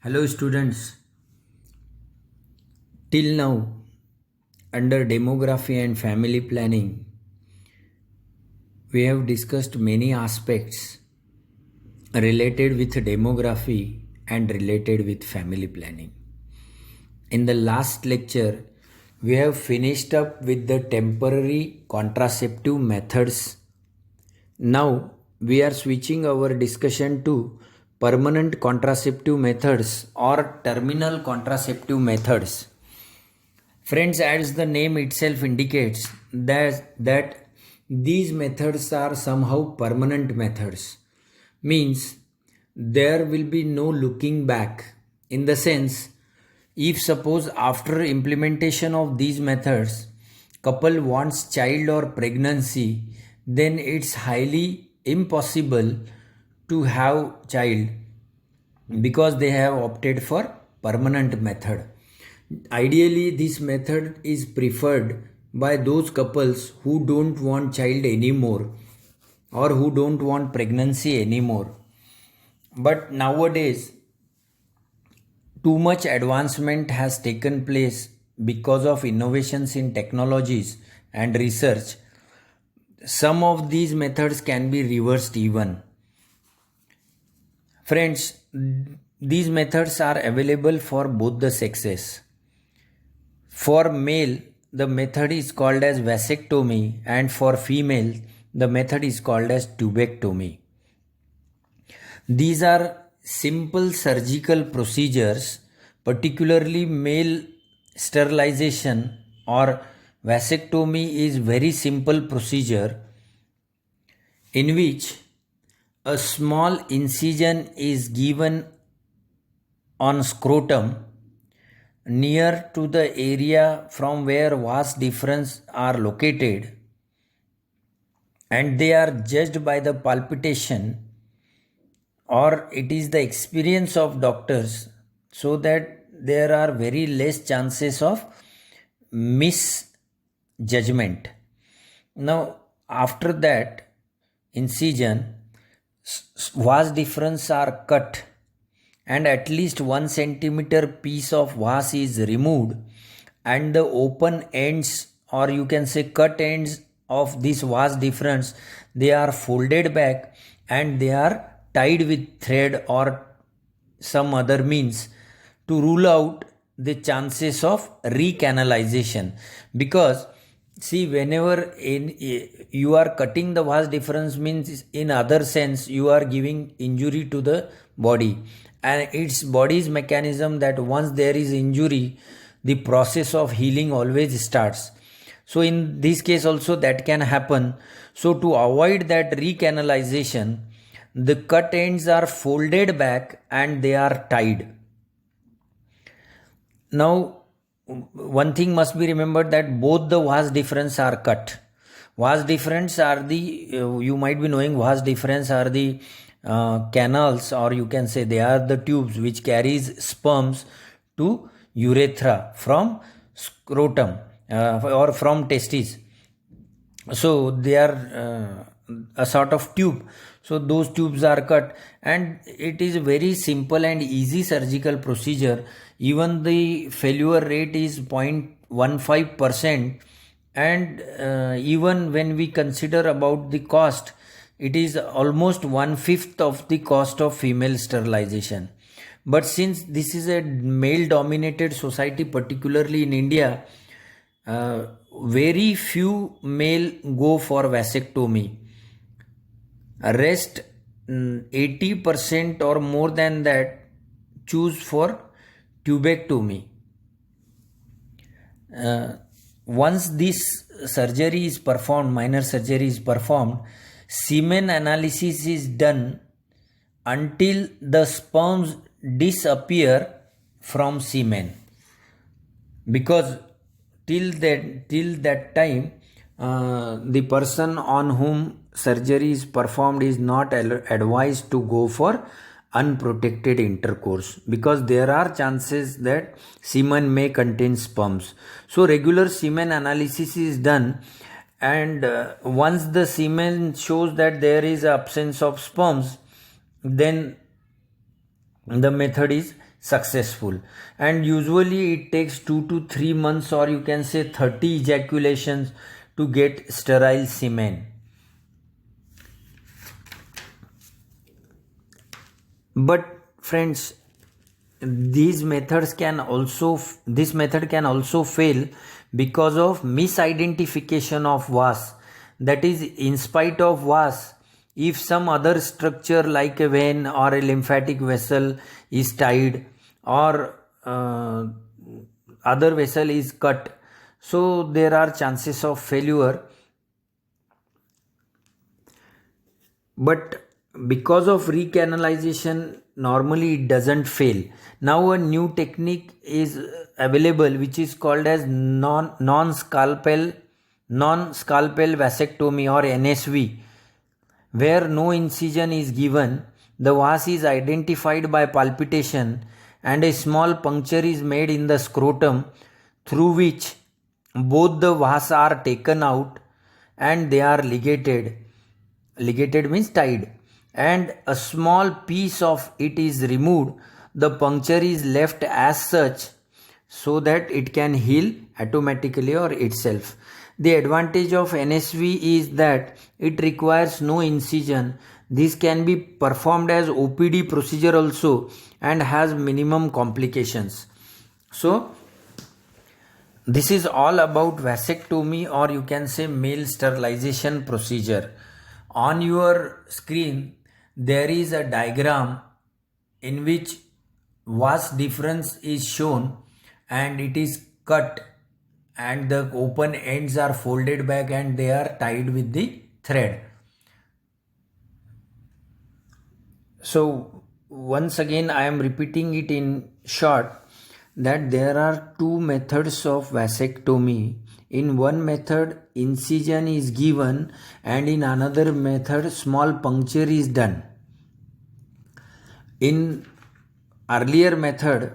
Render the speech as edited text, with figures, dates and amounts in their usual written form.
Hello, students. Till now, under demography and family planning, we have discussed many aspects related with demography and related with family planning. In the last lecture, we have finished up with the temporary contraceptive methods. Now, we are switching our discussion to permanent contraceptive methods or terminal contraceptive methods. Friends, as the name itself indicates, that these methods are somehow permanent methods. Means there will be no looking back. In the sense, if suppose after implementation of these methods, couple wants child or pregnancy, then it's highly impossible to have child because they have opted for permanent method. Ideally, this method is preferred by those couples who don't want child anymore or who don't want pregnancy anymore. But nowadays, too much advancement has taken place because of innovations in technologies and research. Some of these methods can be reversed even. Friends, these methods are available for both the sexes. For male, the method is called as vasectomy, and for female, the method is called as tubectomy. These are simple surgical procedures, particularly male sterilization or vasectomy is very simple procedure in which a small incision is given on scrotum near to the area from where vas deferens are located, and they are judged by the palpitation or it is the experience of doctors, so that there are very less chances of misjudgment. Now, after that incision, vas deferens are cut and at least 1 centimeter piece of vas is removed, and the open ends, or you can say cut ends of this vas deferens, they are folded back and they are tied with thread or some other means to rule out the chances of recanalization. Because see, whenever you are cutting the vas deferens, means in other sense you are giving injury to the body, and its body's mechanism that once there is injury, the process of healing always starts. So in this case also that can happen. So to avoid that recanalization, the cut ends are folded back and they are tied. Now, one thing must be remembered, that both the vas deferens are cut. Vas deferens are the, you might be knowing, vas deferens are the canals, or you can say they are the tubes which carries sperms to urethra from scrotum or from testes. So they are a sort of tube. So those tubes are cut, and it is a very simple and easy surgical procedure. Even the failure rate is 0.15%, and even when we consider about the cost, it is almost 1/5 of the cost of female sterilization. But since this is a male dominated society, particularly in India, very few male go for vasectomy. Rest 80% or more than that choose for tubectomy. Once this surgery is performed, minor surgery is performed, semen analysis is done until the sperms disappear from semen, because till that time the person on whom surgery is performed is not advised to go for unprotected intercourse, because there are chances that semen may contain sperms. So regular semen analysis is done, and once the semen shows that there is absence of sperms, then the method is successful, and usually it takes 2 to 3 months, or you can say 30 ejaculations to get sterile semen. But friends, this method can also fail because of misidentification of vas. That is, in spite of vas, if some other structure like a vein or a lymphatic vessel is tied, or other vessel is cut, so there are chances of failure. But because of recanalization, normally it doesn't fail. Now a new technique is available which is called as non-scalpel vasectomy, or NSV, where no incision is given. The vas is identified by palpitation and a small puncture is made in the scrotum, through which both the vas are taken out and they are ligated. Ligated means tied, and a small piece of it is removed. The puncture is left as such so that it can heal automatically or itself. The advantage of NSV is that it requires no incision. This can be performed as OPD procedure also and has minimum complications. So this is all about vasectomy, or you can say male sterilization procedure. On your screen there is a diagram in which vas difference is shown, and it is cut and the open ends are folded back and they are tied with the thread. So once again I am repeating it in short, that there are two methods of vasectomy. In one method incision is given, and in another method small puncture is done. In earlier method